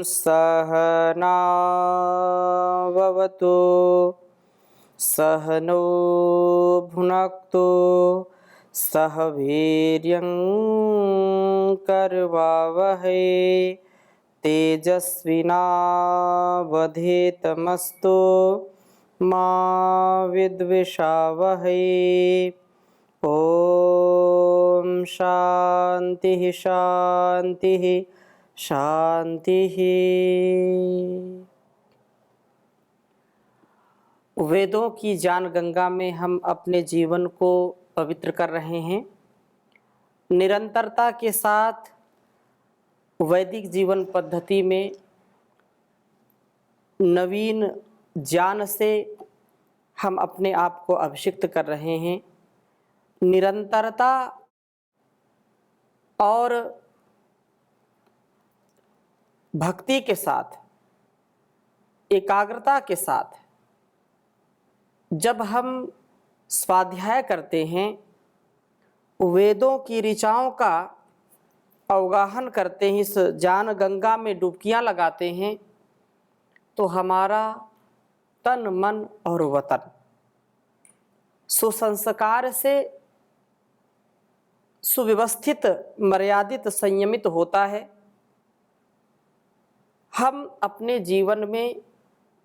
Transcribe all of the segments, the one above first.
सहनाववतु सहनो भुनक्तु सह वीर्यं करवावहै तेजस्विनावधीतमस्तु मा विद्विषावहै। ओम शांति शांति शांति। वेदों की ज्ञान गंगा में हम अपने जीवन को पवित्र कर रहे हैं। निरंतरता के साथ वैदिक जीवन पद्धति में नवीन ज्ञान से हम अपने आप को अभिषिक्त कर रहे हैं। निरंतरता और भक्ति के साथ, एकाग्रता के साथ जब हम स्वाध्याय करते हैं, वेदों की ऋचाओं का अवगाहन करते हैं, इस ज्ञान गंगा में डुबकियां लगाते हैं, तो हमारा तन मन और वतन सुसंस्कार से सुव्यवस्थित, मर्यादित, संयमित होता है। हम अपने जीवन में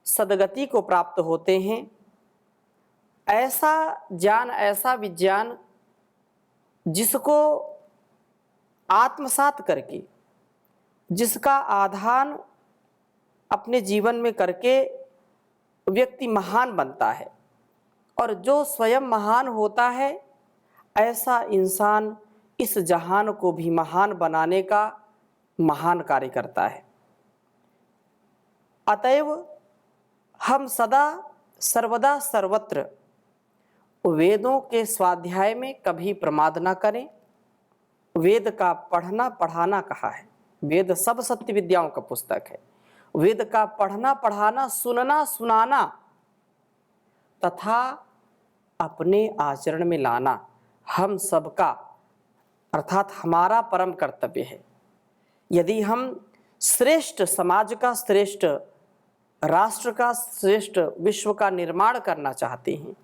सद्गति को प्राप्त होते हैं। ऐसा ज्ञान, ऐसा विज्ञान जिसको आत्मसात करके, जिसका आधान अपने जीवन में करके व्यक्ति महान बनता है, और जो स्वयं महान होता है, ऐसा इंसान इस जहान को भी महान बनाने का महान कार्य करता है। अतएव हम सदा सर्वदा सर्वत्र वेदों के स्वाध्याय में कभी प्रमाद न करें। वेद का पढ़ना पढ़ाना कहा है। वेद सब सत्य विद्याओं का पुस्तक है। वेद का पढ़ना पढ़ाना, सुनना सुनाना तथा अपने आचरण में लाना हम सबका, अर्थात हमारा परम कर्तव्य है। यदि हम श्रेष्ठ समाज का, श्रेष्ठ राष्ट्र का, श्रेष्ठ विश्व का निर्माण करना चाहते हैं,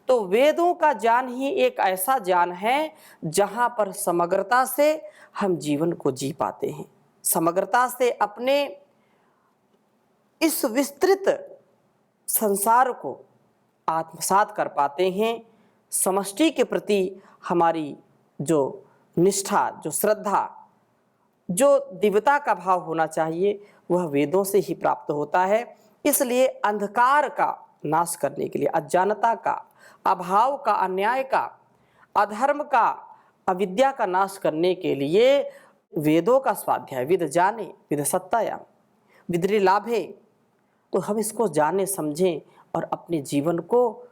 तो वेदों का ज्ञान ही एक ऐसा ज्ञान है जहाँ पर समग्रता से हम जीवन को जी पाते हैं। समग्रता से अपने इस विस्तृत संसार को आत्मसात कर पाते हैं। समष्टि के प्रति हमारी जो निष्ठा, जो श्रद्धा, जो दिव्यता का भाव होना चाहिए, वह वेदों से ही प्राप्त होता है। इसलिए अंधकार का नाश करने के लिए, अज्ञानता का, अभाव का, अन्याय का, अधर्म का, अविद्या का नाश करने के लिए वेदों का स्वाध्याय, विद जाने विद सत्ताया विद्रि लाभे, तो हम इसको जाने समझें और अपने जीवन को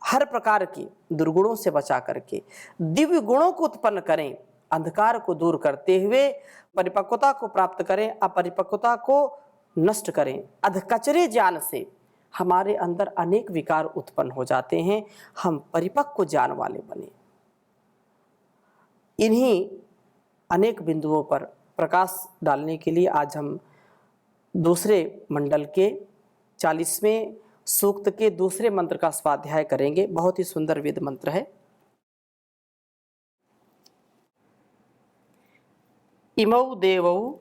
हर प्रकार के दुर्गुणों से बचा करके दिव्य गुणों को उत्पन्न करें। अंधकार को दूर करते हुए परिपक्वता को प्राप्त करें, अपरिपक्वता को नष्ट करें। अधकचरे ज्ञान से हमारे अंदर अनेक विकार उत्पन्न हो जाते हैं, हम परिपक्व ज्ञान वाले बने। इन्हीं अनेक बिंदुओं पर प्रकाश डालने के लिए आज हम दूसरे मंडल के 40वें सूक्त के दूसरे मंत्र का स्वाध्याय करेंगे। बहुत ही सुंदर वेद मंत्र है। इमौ देवौ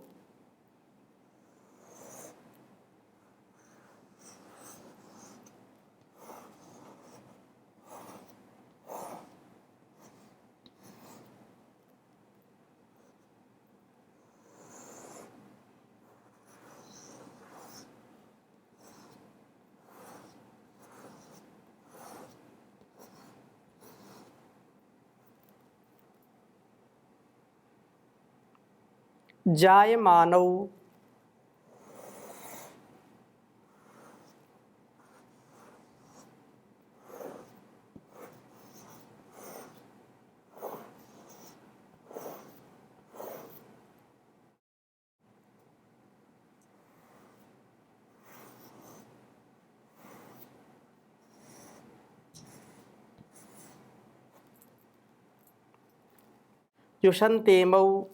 जायमानौ युषन्तेमौ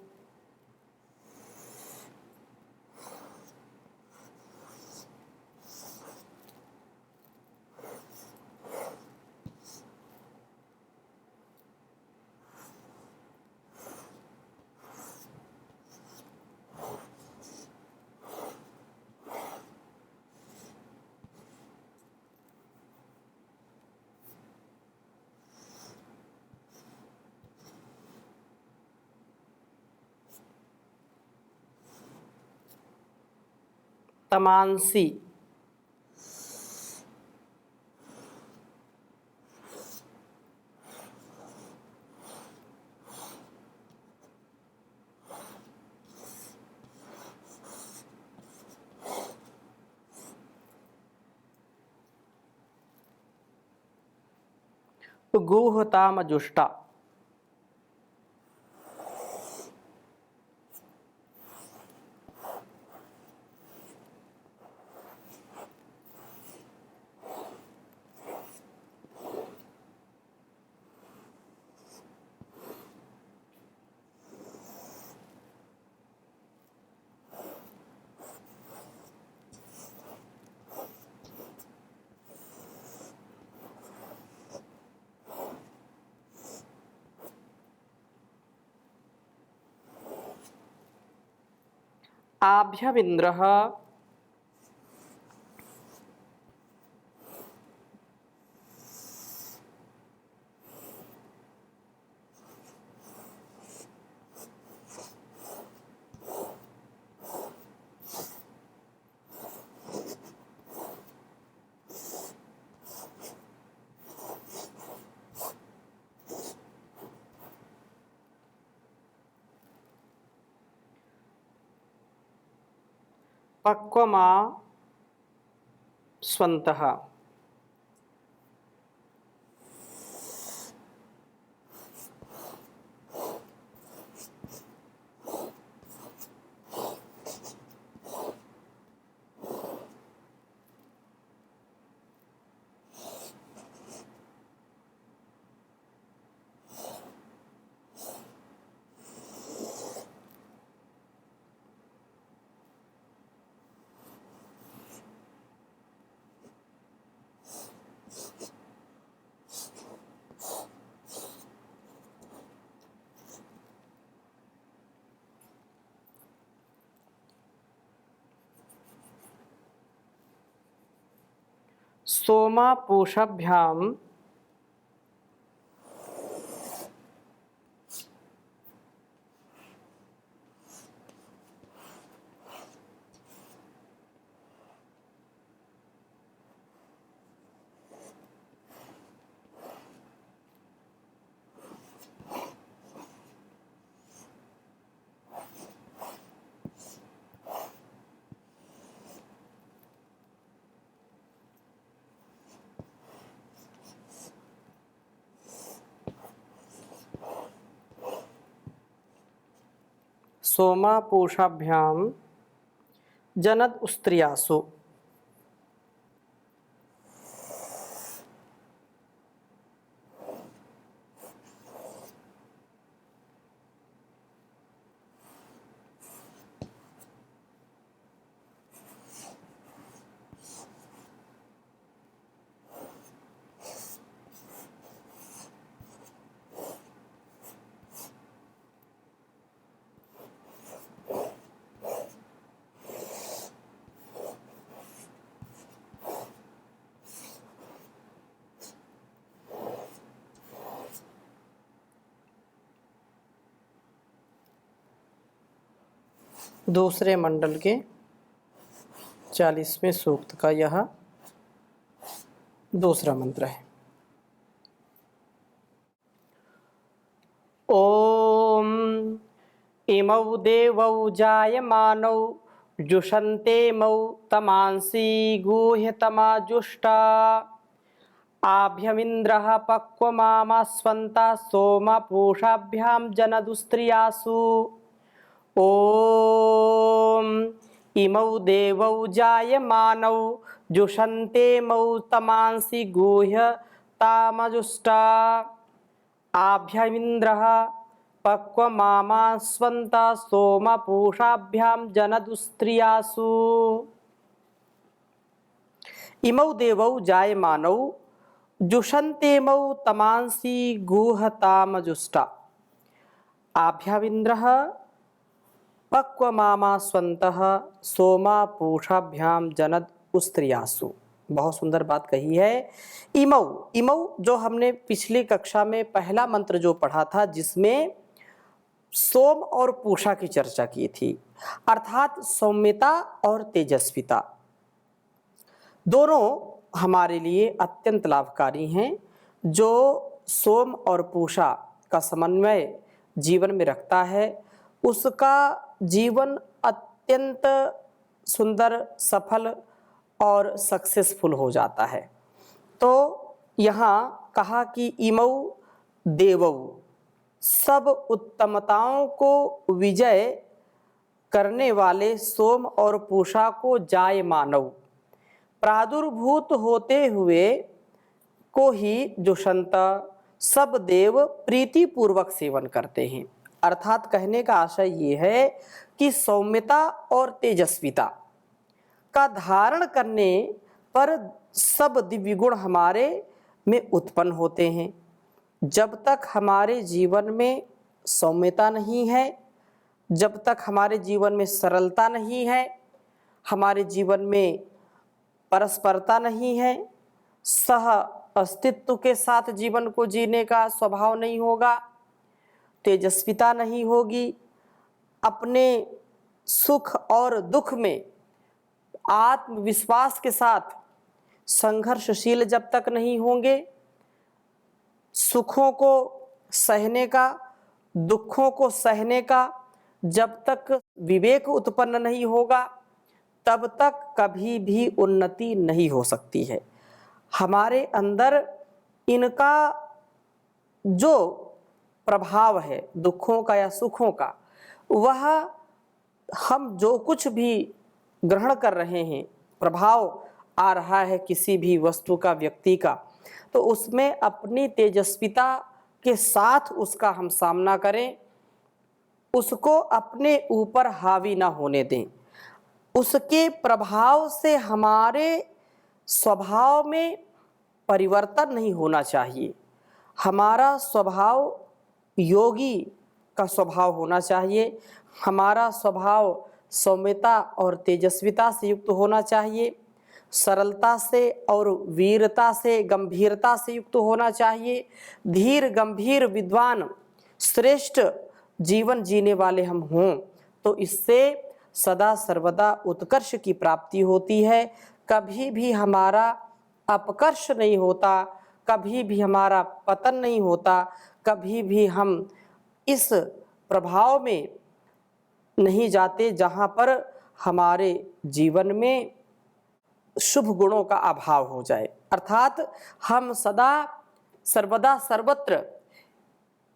तमांसी गुहतामजुष्टा आभ्यविन्द्रः पक्वमा स्वन्तः सोमापूषभ्याम सोमापूषाभ्याम जनद उस्त्रियासु दूसरे मंडल के 40वें सूक्त का यह दूसरा मंत्र है। ओम इमौ देवौ जायमानौ जुषन्ते मौ तमांसी गुह्यतमाजुष्टा आभ्यमिन्द्रः पक्वमामस्वन्ता सोमपूषाभ्यां जनदुस्त्रियासु ओम इमौ देवौ जायमानौ जुषन्ते मौ तमांसि गुह्यतामजुष्टा आभ्यमिन्द्रः पक्वमामस्वन्ता सोमपूषाभ्यां जनदुस्त्रियासु इमौ देवौ जायमानौ जुषन्ते मौ तमांसि गुह्यतामजुष्टा आभ्यमिन्द्रः पक्वमामा स्वन्तः सोमापूषाभ्याम जनद उस्त्रियासु। बहुत सुंदर बात कही है। इमौ इमौ जो हमने पिछली कक्षा में पहला मंत्र जो पढ़ा था, जिसमें सोम और पूषा की चर्चा की थी, अर्थात सौम्यता और तेजस्विता दोनों हमारे लिए अत्यंत लाभकारी हैं। जो सोम और पूषा का समन्वय जीवन में रखता है उसका जीवन अत्यंत सुंदर, सफल और सक्सेसफुल हो जाता है। तो यहाँ कहा कि इमऊ देवऊ, सब उत्तमताओं को विजय करने वाले सोम और पूषा को जाय मानव, प्रादुर्भूत होते हुए को ही जो संता सब देव प्रीति पूर्वक सेवन करते हैं। अर्थात कहने का आशय ये है कि सौम्यता और तेजस्विता का धारण करने पर सब दिव्य गुण हमारे में उत्पन्न होते हैं। जब तक हमारे जीवन में सौम्यता नहीं है, जब तक हमारे जीवन में सरलता नहीं है, हमारे जीवन में परस्परता नहीं है, सह अस्तित्व के साथ जीवन को जीने का स्वभाव नहीं होगा, तेजस्विता नहीं होगी, अपने सुख और दुख में आत्मविश्वास के साथ संघर्षशील जब तक नहीं होंगे, सुखों को सहने का, दुखों को सहने का जब तक विवेक उत्पन्न नहीं होगा, तब तक कभी भी उन्नति नहीं हो सकती है। हमारे अंदर इनका जो प्रभाव है दुखों का या सुखों का, वह हम जो कुछ भी ग्रहण कर रहे हैं, प्रभाव आ रहा है किसी भी वस्तु का, व्यक्ति का, तो उसमें अपनी तेजस्विता के साथ उसका हम सामना करें, उसको अपने ऊपर हावी ना होने दें। उसके प्रभाव से हमारे स्वभाव में परिवर्तन नहीं होना चाहिए। हमारा स्वभाव योगी का स्वभाव होना चाहिए, हमारा स्वभाव सौम्यता और तेजस्विता से युक्त होना चाहिए, सरलता से और वीरता से, गंभीरता से युक्त होना चाहिए। धीर गंभीर विद्वान श्रेष्ठ जीवन जीने वाले हम हों तो इससे सदा सर्वदा उत्कर्ष की प्राप्ति होती है। कभी भी हमारा अपकर्ष नहीं होता, कभी भी हमारा पतन नहीं होता, कभी भी हम इस प्रभाव में नहीं जाते जहाँ पर हमारे जीवन में शुभ गुणों का अभाव हो जाए। अर्थात हम सदा सर्वदा सर्वत्र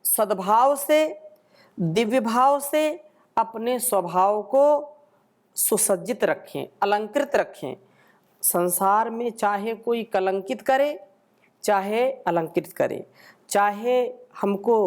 सद्भाव से, दिव्य भाव से अपने स्वभाव को सुसज्जित रखें, अलंकृत रखें। संसार में चाहे कोई कलंकित करे, चाहे अलंकृत करे, चाहे हमको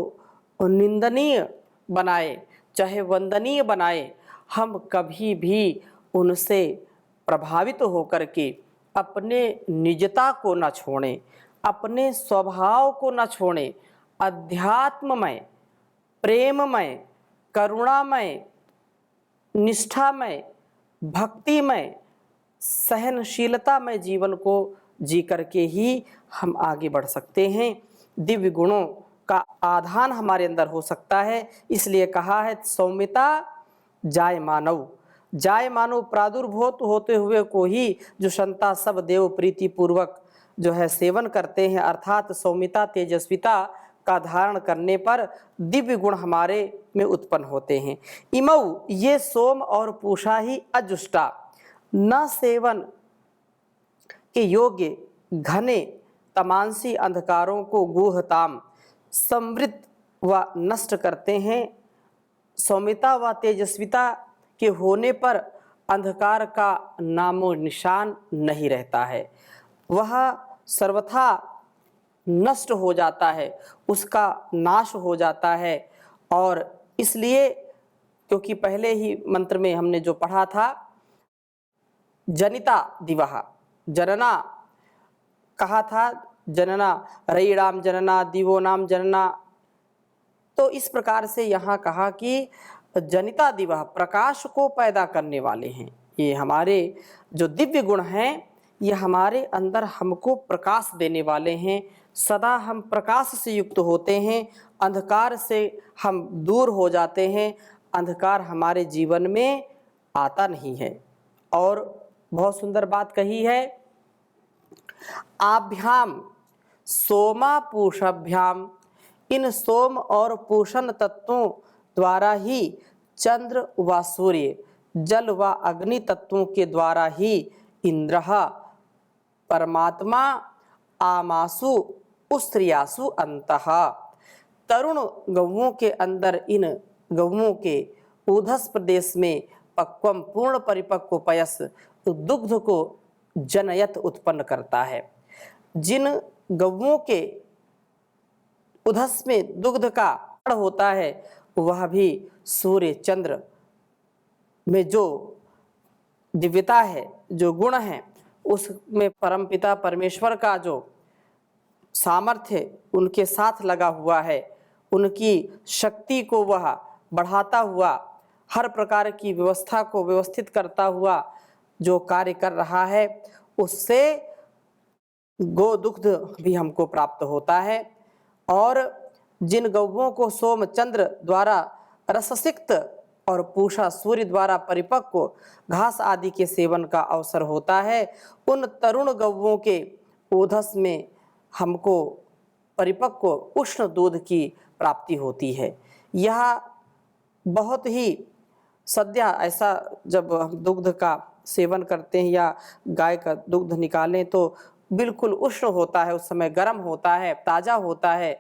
निंदनीय बनाए, चाहे वंदनीय बनाए, हम कभी भी उनसे प्रभावित होकर के अपने निजता को न छोड़ें, अपने स्वभाव को न छोड़ें। अध्यात्ममय, प्रेममय, करुणामय, निष्ठामय, भक्तिमय, सहनशीलतामय जीवन को जी करके ही हम आगे बढ़ सकते हैं। दिव्य गुणों का आधान हमारे अंदर हो सकता है। इसलिए कहा है सौम्यता जाय मानव, जाय मानव प्रादुर्भूत होते हुए को ही जो संता सब देव प्रीति पूर्वक जो है सेवन करते हैं। अर्थात सौम्यता तेजस्विता का धारण करने पर दिव्य गुण हमारे में उत्पन्न होते हैं। इमऊ, ये सोम और पूषा ही अजुष्टा, न सेवन के योग्य घने तमांसी अंधकारों को गुहताम समृद्ध व नष्ट करते हैं। सौम्यता व तेजस्विता के होने पर अंधकार का नामो निशान नहीं रहता है, वह सर्वथा नष्ट हो जाता है, उसका नाश हो जाता है। और इसलिए क्योंकि पहले ही मंत्र में हमने जो पढ़ा था, जनिता दिवह, जनना कहा था, जनना रईणाम जनना, दिवो नाम जनना। तो इस प्रकार से यहाँ कहा कि जनिता दिवह, प्रकाश को पैदा करने वाले हैं। ये हमारे जो दिव्य गुण हैं, ये हमारे अंदर हमको प्रकाश देने वाले हैं, सदा हम प्रकाश से युक्त होते हैं, अंधकार से हम दूर हो जाते हैं, अंधकार हमारे जीवन में आता नहीं है। और बहुत सुंदर बात कही है, आभ्याम सोमा पूषाभ्याम, इन सोम और पूषण तत्वों द्वारा ही चंद्र व सूर्य, जल व अग्नि तत्वों के द्वारा ही इंद्र, परमात्मा आमासु उस्त्रियासु अंतः, तरुण गौओं के अंदर इन गौओं के ऊधस प्रदेश में पक्वम पूर्ण परिपक्व पयस दुग्ध को जनयत उत्पन्न करता है। जिन गौओं के उधस में दुग्ध का होता है वह भी सूर्य चंद्र में जो दिव्यता है, जो गुण है, उसमें परमपिता परमेश्वर का जो सामर्थ्य उनके साथ लगा हुआ है, उनकी शक्ति को वह बढ़ाता हुआ, हर प्रकार की व्यवस्था को व्यवस्थित करता हुआ जो कार्य कर रहा है, उससे गो दुग्ध भी हमको प्राप्त होता है। और जिन गौओं को सोम चंद्र द्वारा रससिक्त और पूषा सूर्य द्वारा परिपक्व घास आदि के सेवन का अवसर होता है, उन तरुण गौओं के ओधस में हमको परिपक्व उष्ण दूध की प्राप्ति होती है। यह बहुत ही सद्य ऐसा जब हम दुग्ध का सेवन करते हैं या गाय का दुग्ध निकालें तो बिल्कुल उष्ण होता है, उस समय गर्म होता है, ताज़ा होता है,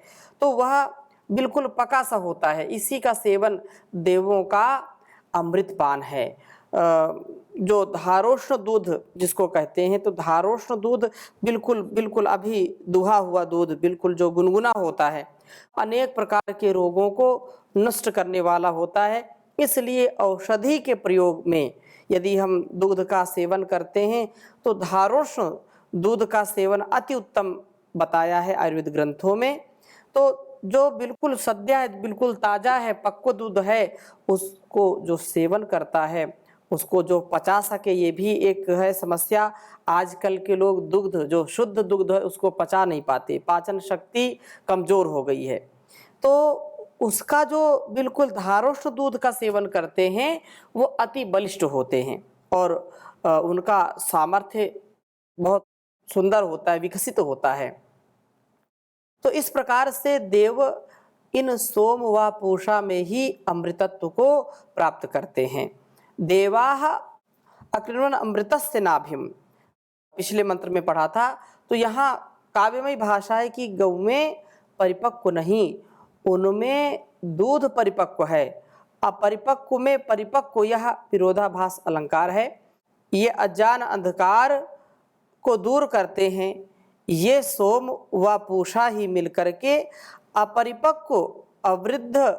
तो वह बिल्कुल पका सा होता है। इसी का सेवन देवों का अमृतपान है। जो धारोष्ण दूध जिसको कहते हैं, तो धारोष्ण दूध बिल्कुल अभी दुहा हुआ दूध, बिल्कुल जो गुनगुना होता है, अनेक प्रकार के रोगों को नष्ट करने वाला होता है। इसलिए औषधि के प्रयोग में यदि हम दूध का सेवन करते हैं तो धारोष्ण दूध का सेवन अति उत्तम बताया है आयुर्वेद ग्रंथों में। तो जो बिल्कुल सद्य है, बिल्कुल ताज़ा है, पक्व दूध है, उसको जो सेवन करता है उसको जो पचा सके, ये भी एक है समस्या। आजकल के लोग दुग्ध जो शुद्ध दुग्ध है उसको पचा नहीं पाते, पाचन शक्ति कमज़ोर हो गई है। तो उसका जो बिल्कुल धारोष्ण दूध का सेवन करते हैं वो अति बलिष्ठ होते हैं और उनका सामर्थ्य बहुत सुंदर होता है, विकसित होता है। तो इस प्रकार से देव इन सोम व पूषा में ही अमृतत्व को प्राप्त करते हैं। देवाः अकृण्वन् अमृतस्य नाभिम, पिछले मंत्र में पढ़ा था। तो यहाँ काव्यमयी भाषा है कि गौएं परिपक्व नहीं, उनमें दूध परिपक्व है। अपरिपक्व में परिपक्व, यह विरोधाभास अलंकार है। ये अज्ञान अंधकार को दूर करते हैं। ये सोम व पूषा ही मिलकर के अपरिपक्व अवृद्ध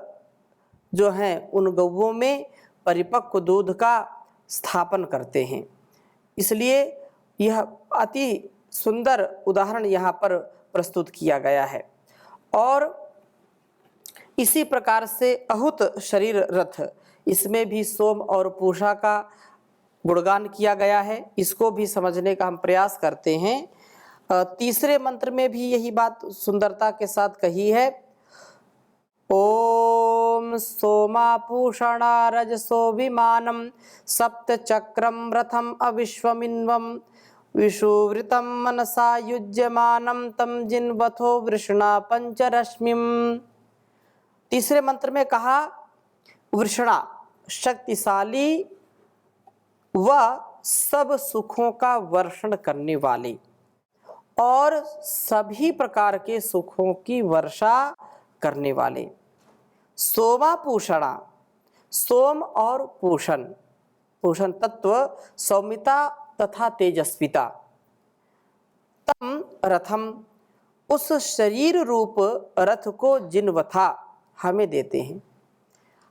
जो हैं उन गौओं में परिपक्व दूध का स्थापन करते हैं। इसलिए यह अति सुंदर उदाहरण यहाँ पर प्रस्तुत किया गया है। और इसी प्रकार से अहुत शरीर रथ, इसमें भी सोम और पूषा का गुणगान किया गया है। इसको भी समझने का हम प्रयास करते हैं। तीसरे मंत्र में भी यही बात सुंदरता के साथ कही है। ओम सोमापूषणा रजसो विमानम सप्त चक्रम रथम अविश्वमिन्वम विषुवृतम मनसा युज्यमानम तम जिन्वथो वृषणा पंचरश्मिम। तीसरे मंत्र में कहा वृषणा शक्तिशाली व सब सुखों का वर्षण करने वाली और सभी प्रकार के सुखों की वर्षा करने वाले। सोमापूषणा, सोम और पूषण, पूषण तत्व सौम्यता तथा तेजस्विता। तम रथम, उस शरीर रूप रथ को जिन्वथा हमें देते हैं,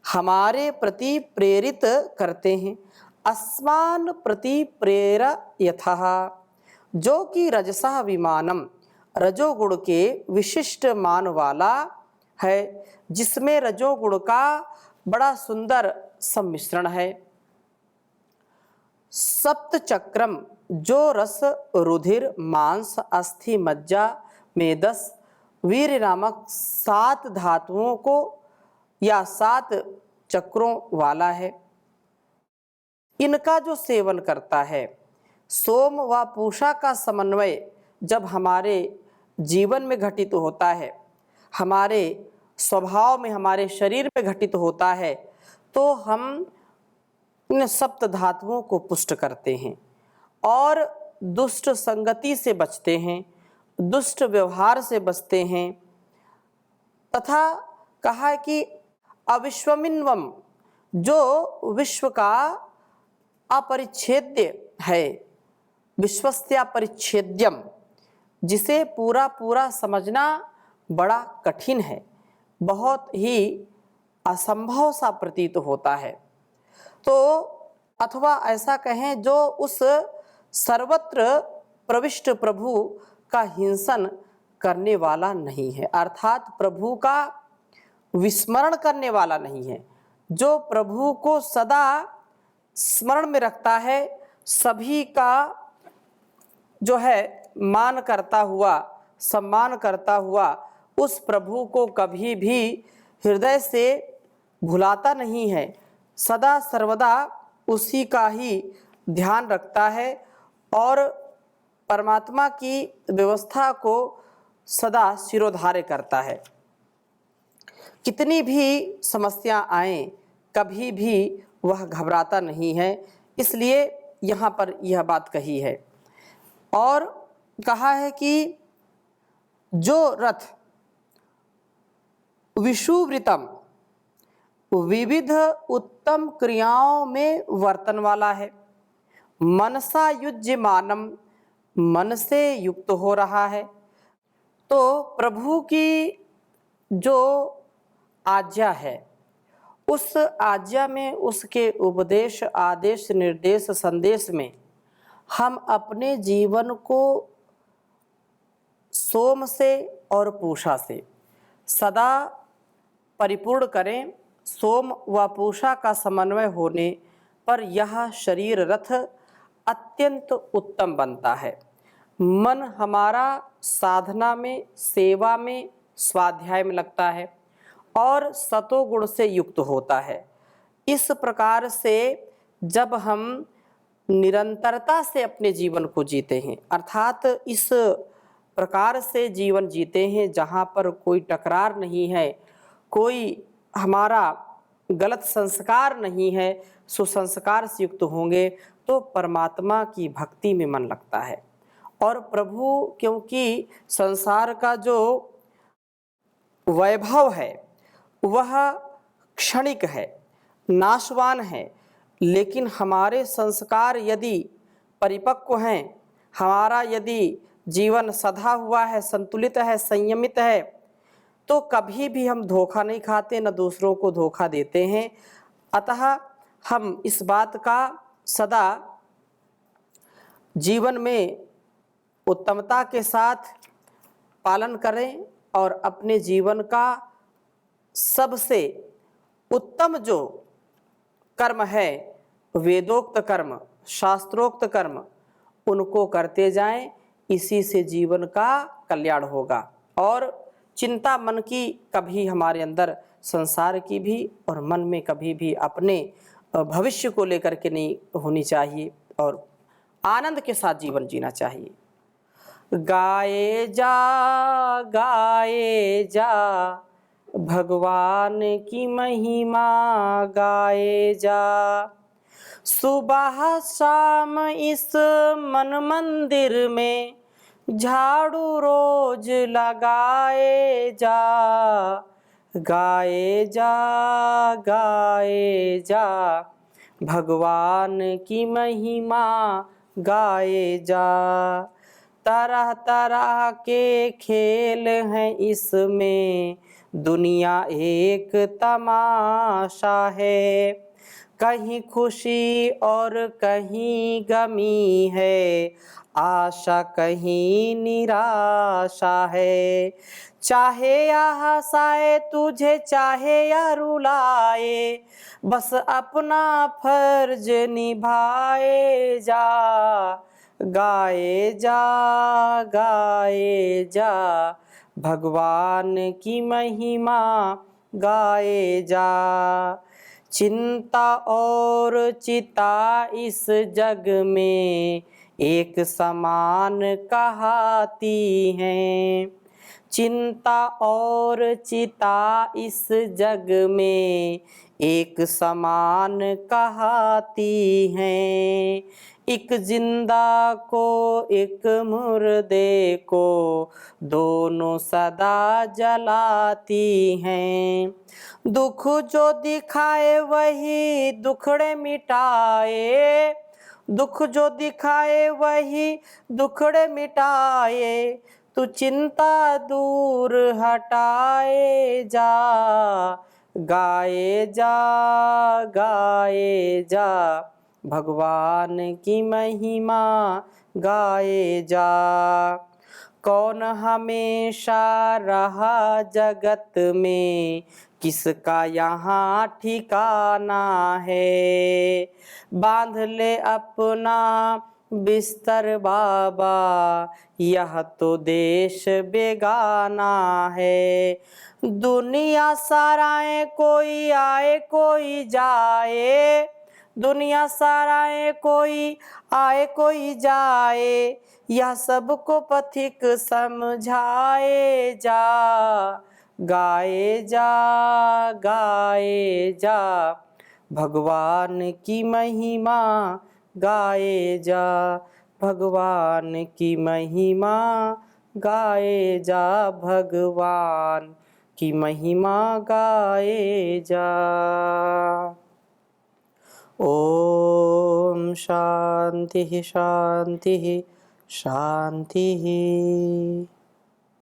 हमारे प्रति प्रेरित करते हैं। अस्मान प्रति प्रेरयथः, जो कि रजसा विमानम, रजोगुण के विशिष्ट मान वाला है, जिसमें रजोगुण का बड़ा सुंदर सम्मिश्रण है। सप्त चक्रम, जो रस रुधिर मांस अस्थि मज्जा मेदस वीर्य नामक 7 धातुओं को या 7 चक्रों वाला है। इनका जो सेवन करता है, सोम व पूषा का समन्वय जब हमारे जीवन में घटित होता है, हमारे स्वभाव में, हमारे शरीर में घटित होता है, तो हम इन सप्त धातुओं को पुष्ट करते हैं और दुष्ट संगति से बचते हैं, दुष्ट व्यवहार से बचते हैं। तथा कहा है कि अविश्वमिन्वम, जो विश्व का अपरिच्छेद्य है, विश्वस्या परिच्छेद्यम, जिसे पूरा पूरा समझना बड़ा कठिन है, बहुत ही असंभव सा प्रतीत होता है। तो अथवा ऐसा कहें, जो उस सर्वत्र प्रविष्ट प्रभु का हिंसन करने वाला नहीं है, अर्थात प्रभु का विस्मरण करने वाला नहीं है, जो प्रभु को सदा स्मरण में रखता है, सभी का जो है मान करता हुआ, सम्मान करता हुआ, उस प्रभु को कभी भी हृदय से भुलाता नहीं है, सदा सर्वदा उसी का ही ध्यान रखता है और परमात्मा की व्यवस्था को सदा शिरोधार्य करता है। कितनी भी समस्या आए, कभी भी वह घबराता नहीं है, इसलिए यहाँ पर यह बात कही है। और कहा है कि जो रथ विषुवृतम, विविध उत्तम क्रियाओं में वर्तन वाला है, मनसा युज्यमानम, मन से युक्त हो रहा है। तो प्रभु की जो आज्ञा है, उस आज्ञा में, उसके उपदेश, आदेश, निर्देश, संदेश में हम अपने जीवन को सोम से और पूषा से सदा परिपूर्ण करें। सोम व पूषा का समन्वय होने पर यह शरीर रथ अत्यंत उत्तम बनता है। मन हमारा साधना में, सेवा में, स्वाध्याय में लगता है और सतोगुण से युक्त होता है। इस प्रकार से जब हम निरंतरता से अपने जीवन को जीते हैं, अर्थात इस प्रकार से जीवन जीते हैं जहाँ पर कोई टकरार नहीं है, कोई हमारा गलत संस्कार नहीं है, सुसंस्कार से युक्त होंगे, तो परमात्मा की भक्ति में मन लगता है। और प्रभु, क्योंकि संसार का जो वैभव है वह क्षणिक है, नाशवान है, लेकिन हमारे संस्कार यदि परिपक्व हैं, हमारा यदि जीवन सधा हुआ है, संतुलित है, संयमित है, तो कभी भी हम धोखा नहीं खाते, न दूसरों को धोखा देते हैं। अतः हम इस बात का सदा जीवन में उत्तमता के साथ पालन करें और अपने जीवन का सबसे उत्तम जो कर्म है, वेदोक्त कर्म, शास्त्रोक्त कर्म, उनको करते जाएं। इसी से जीवन का कल्याण होगा और चिंता मन की कभी हमारे अंदर संसार की भी और मन में कभी भी अपने भविष्य को लेकर के नहीं होनी चाहिए और आनंद के साथ जीवन जीना चाहिए। गाए जा भगवान की महिमा, गाए जा सुबह शाम इस मन मंदिर में, झाड़ू रोज लगाए जा, गाए जा भगवान की महिमा, गाए जा। तरह तरह के खेल हैं इसमें, दुनिया एक तमाशा है, कहीं खुशी और कहीं गमी है, आशा कहीं निराशा है। चाहे या हंसाए तुझे, चाहे या रुलाए, बस अपना फर्ज निभाए जा, गाए जा भगवान की महिमा गाए जा। चिंता और चिता इस जग में एक समान कहाती हैं। चिंता और चिता इस जग में एक समान कहाती हैं। एक जिंदा को एक मुर्दे को दोनों सदा जलाती हैं। दुख जो दिखाए वही दुखड़े मिटाए, दुख जो दिखाए वही दुखड़े मिटाए। तू चिंता दूर हटाए जा, गाए जा गाए जा। भगवान की महिमा गाए जा। कौन हमेशा रहा जगत में, किसका यहाँ ठिकाना है। बांध ले अपना बिस्तर बाबा, यह तो देश बेगाना है। दुनिया सराए कोई आए कोई जाए, दुनिया सराए कोई आए कोई जाए। यह सबको पथिक समझाए जा, गाए जा गाए जा। भगवान की महिमा गाए जा, भगवान की महिमा गाए जा। भगवान की महिमा गाए जा। ओम शांति शांति शांति।